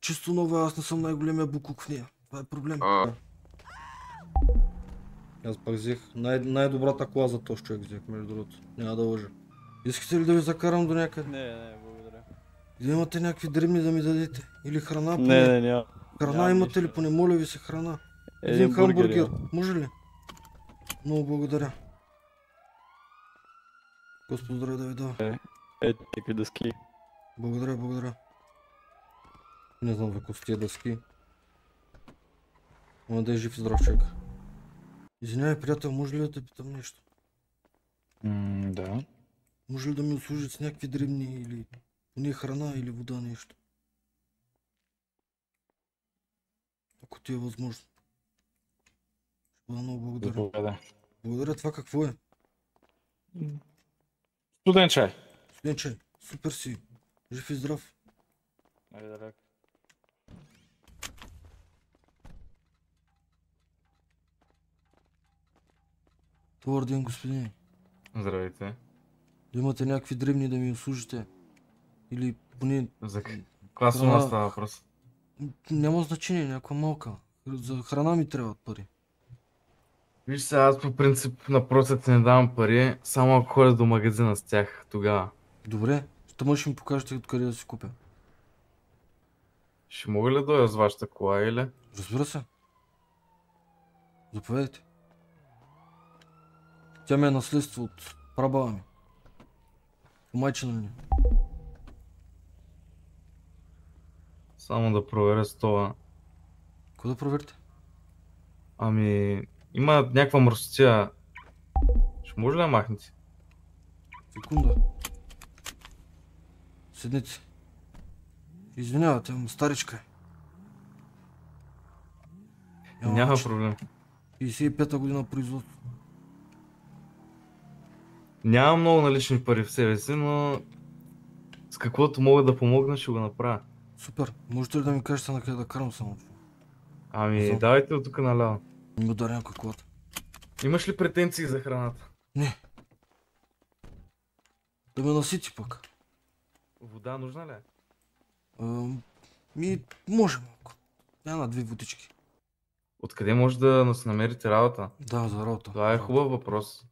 чисто нова, аз не съм най-големия буклук в нея. Това е проблем. Аз пък взех най-добрата кола за този човек взех, между другото. Няма да лъжа. Искате ли да ви закарам до някъде? Не, благодаря. Да имате някакви дребни да ми дадете? Или храна поне? Не, няма. Храна имате ли поне? Моля ви се, храна. Един хамбургер. Може ли? Много благодаря. Господ здраве да ви дава. Какви дъски. Благодаря, благодаря. Не знам за с тия дъски. Но да е жив и здрав човек. Извинявай, приятел, може ли да те питам нещо? Да. Може ли да ми услужат с някакви дребни или поне храна или вода, нещо? Ако ти е възможно. Ще бъда много благодаря. Благодаря, това какво е? Студен чай. Студен чай. Супер си. Жив и здрав. Добър ден, господин. Здравейте. Да имате някакви дребни да ми услужите? Или поне... За каква сума става въпрос? Няма значение, някаква малка. За храна ми трябват пари. Виж сега, аз по принцип на просеци не давам пари, само ако ходя до магазина с тях, тогава. Добре, ще ми покажете откъде да си купя. Ще мога ли да дойда с вашата кола или? Разбира се. Заповядайте. Тя ми е наследство от прабаба ми. По майчина линия. Само да проверя стола. Кой да проверите? Ами, има някаква мръсотия. Ще може ли да махнете? Секунда. Седнете. Извинявате, ама старичка е. Няма проблем. 55-та година производство. Нямам много налични пари в себе си, но с каквото мога да помогна, ще го направя. Супер. Можете ли да ми кажете на къде да карам само? Ами, давайте от тук наляво. Не ми удари някой колата. Имаш ли претенции за храната? Не. Да ме насити пък. Вода нужна ли е? Може малко. Една 2 водички. Откъде може да си намерите работа? Да, за работа. Това е хубав въпрос.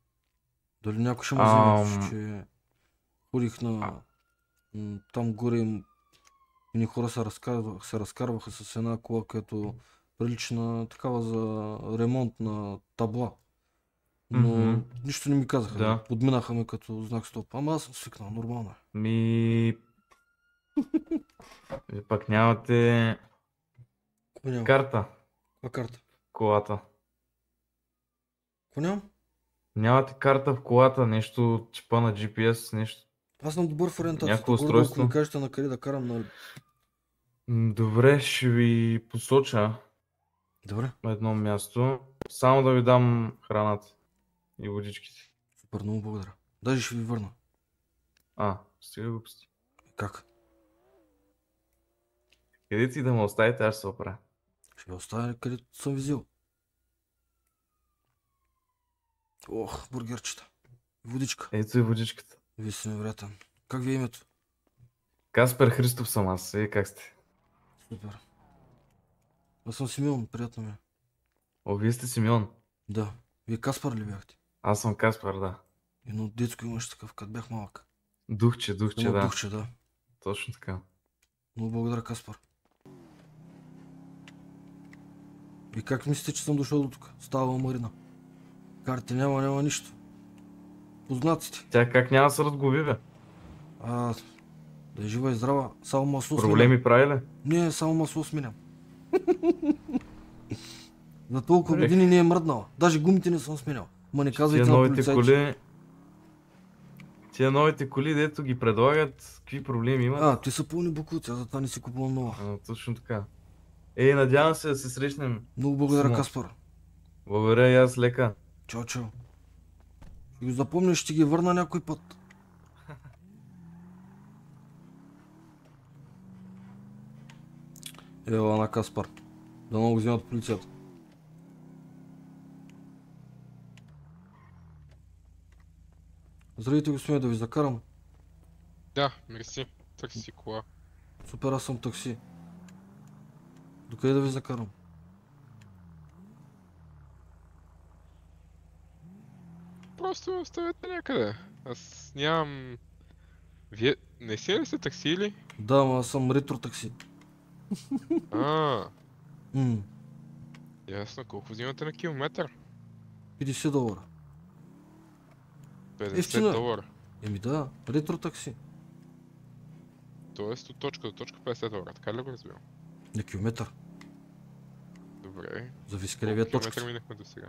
Дали някой ще ме вземе, че ходих на... Там горе едни хора се разкарваха с една кола, която прилича на такава за ремонт на табла. Но нищо не ми казаха. Да. Подминаха ме като знак стоп. Ама аз съм свикнал, нормално е. Вие пак нямате карта. Каква карта? Колата. Какво нямам? Нямате карта в колата, нещо чипа на GPS, нещо. Аз съм добър в ориентацията. Някакво устройство. Ако ми кажете на къде да карам, нали? Добре, ще ви посоча. Добре. На едно място. Само да ви дам храната и водичките. Супер, много благодаря. Даже ще ви върна. Стига глупости. Как? Където и да ме оставите, аз ще се оправя. Ще ви оставя където съм ви взел. Ох, бургерчета. Водичка. Ето и водичката. Вие сте невероятен. Как ви е името? Каспер Христов съм аз. Как сте? Супер. Аз съм Симеон, приятно ми е. Вие сте Симеон? Да. Вие Каспар ли бяхте? Аз съм Каспар, да. Едно детско имаш такъв, като бях малък. Духче, да. Духче, да. Точно така. Много благодаря, Каспар. И как мислите, че съм дошъл до тук? Става Марина. Карти няма нищо. Познатите. Тя как няма да се разглоби, бе? Да е жива и здрава. Само масло Проблеми прави ли? Не, само масло сменям. За толкова години не е мръднала. Даже гумите не съм сменял. Ма не казвайте на полицайче. Тия новите коли, дето ги предлагат, какви проблеми имат? Те са пълни буклуци, затова не си купувам нова. Точно така. Надявам се да се срещнем. Много благодаря, Каспар. Благодаря и аз, лека. Чао. Ще го запомня, ще ги върна някой път. Ела на Каспар. Да много вземат полицията. Здравейте, господин, да ви закарам. Да, мерси. Такси кола. Супер, аз съм такси. Докъде да ви закарам? Просто ме оставете някъде. Аз нямам... Вие не си ли сте такси или? Да, ама аз съм ретро такси. А, М, ясно. Колко взимате на километър? $50. 50 Ефтина. долара. Еми да, ретро такси. Тоест от точка до точка 50 долара. Така ли го разбирам? На километър. Добре. Зависи къде ви е Колко километра точката. минахме до сега?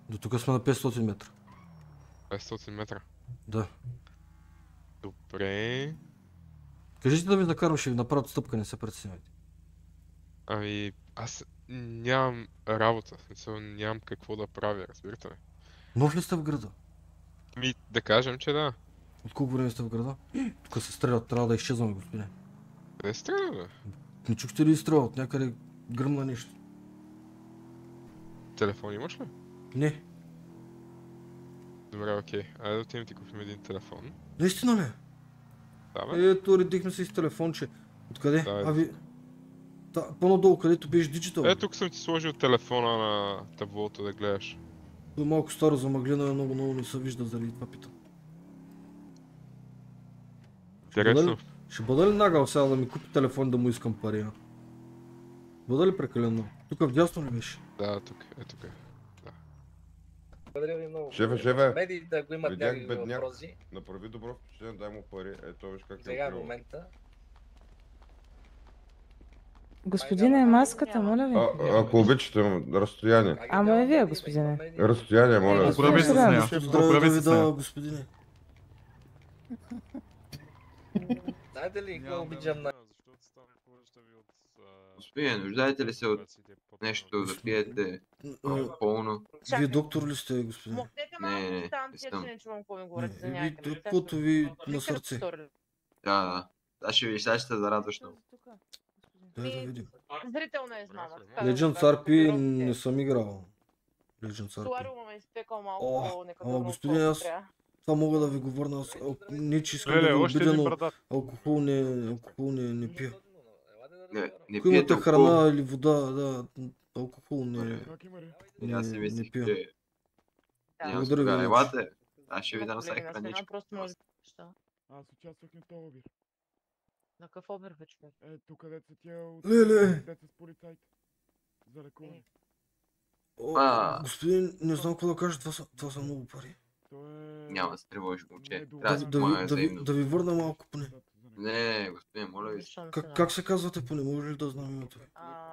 До тук сме на 500 метра. 500 метра. Да. Добре. Кажете да ви накарам, ще ви направят стъпка, не се притеснявайте. Ами, аз нямам работа. В смисъл, нямам какво да правя, разбирате ли? Нов ли сте в града? Ми, да кажем, че да. От колко време сте в града? Тук се стрелят, трябва да изчезваме, господине. Къде стреля, бе? Не чухте ли изстрел? От някъде гръмна нещо. Телефон имаш ли? Не. Добре, окей. Айде да отидем ти купим един телефон. Наистина ли? Да, бе. Ето, редихме се с телефонче. Откъде? Да, Ави... По-надолу, където беше диджитал. Е, тук съм ти сложил телефона на таблото да гледаш. Той е малко старо замъглено, е много не се вижда, заради това питам. Интересно. Ще бъда ли нагъл сега да ми купи телефон да му искам пари? А? Бъда ли прекалено? Тук вдясно ли беше? Да, тук е, тук е. Благодаря ви много. Шефе, Медиите, ако имат видях някакви бедняк. въпроси, Направи добро впечатление, дай му пари. Ето виж как сега е открил. момента. Господине, маската, моля ви. Ако обичате, разстояние. Ама и вие, господине. Разстояние, моля. Поправи се с нея. Здраве да ви дава, господине. Знаете ли какво обичам на... Господин, нуждаете ли се от нещо да пиете пълно? Вие доктор ли сте, господин? Махнете Не, малко не, дистанция, не съм. че не чувам какво ми говорите за Ви, някъде. каквото ви на сърце. Да. Сега ще ви ще се зарадваш много. Дай да видим. Зрителна измама. Legends RP не съм играл. Legends RP. Солариума ме изпекал О, малко некадърно. господин, аз това мога да ви го върна. Аз не че искам да ви още обидя, един но брадат. алкохол не пия. Не Ако пие имате толкова. храна или вода, да, алкохол Аз си не мислих, пия. че няма Благодаря ви, сега. Ленчо. Елате. Аз ще ви дам сега храничка. Просто може... Що? Аз участвах на този обир. На какъв обир бе, човек? Тук където са тия от... Леле! Деца с полицайите. За лекуване. О, А. господин, не знам какво да кажа, това са много пари. То е... Няма да се тревожиш, момче. Не, Трябва да си помагаме взаимно. Да ви върна малко поне. Не, господин, моля ви. Защо не се Как се казвате поне, може ли да знам името ви?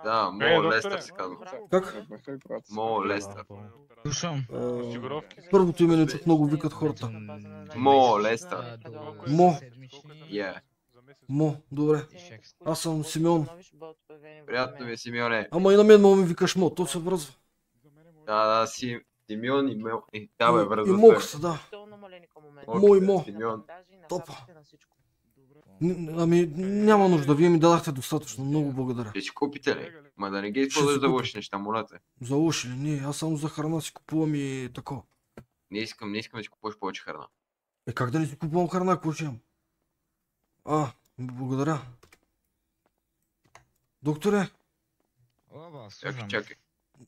Да, Мо Лестър се казва. Как? Мо Лестър. Слушам. Първото име не чух, много викат хората. Мо Лестър. Мо. Я. Мо, добре. Аз съм Симеон. Приятно ми е, Симеоне. Ама и на мен ми викаш Мо, то се връзва. Да, Симеон и Мел. Да, бе, И връзва Мокс, да. Мокс, Мой Мо. Симеон. Топа. Ами няма нужда, вие ми дадахте достатъчно, много благодаря. Ще си купите ли? Ма да не ги използваш си за купя. лоши неща, моля те. За лоши ли? Не, аз само за храна си купувам и тако. Не искам да си купуваш повече храна. Е как да не си купувам храна, какво ще имам? Благодаря. Докторе, Чакай.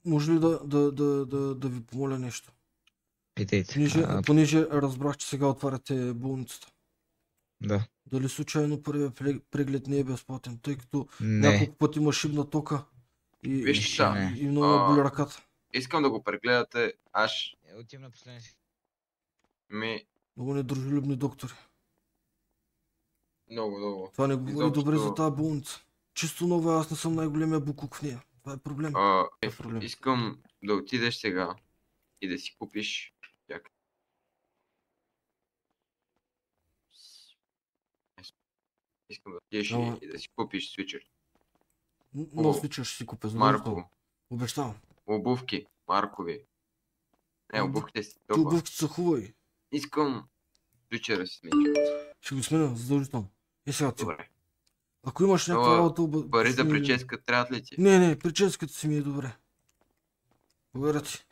може ли да ви помоля нещо? Питайте. Понеже разбрах, че сега отваряте болницата. Да. Дали случайно първият преглед не е безплатен, тъй като Не. няколко пъти ма шибна тока и, Вижте сега. и много боли ръката. Искам да го прегледате. Аз Отивам на последния си. ми... Много недружелюбни доктори. Много. Това не говори Изобщо- добре за тази болница. Чисто нова, аз не съм най-големия буклук в нея. Това е проблем. Проблем. Искам да отидеш сега и да си купиш... Чакай. Искам да отидеш Ама- и да си купиш свичер. Нов свичер ще си купя, задължително. Марко. Обещавам. Обувки. Маркови. Не, Обу- обувките си Ти толкова. обувките са хубави. Искам свичера си смича. Ще го сменя, задължително. И сега ти. Добре. Ако имаш някаква Ама, работа... Пари за ще ми- прическа трябват ли ти? Не, прическата си ми е добре. Благодаря ти.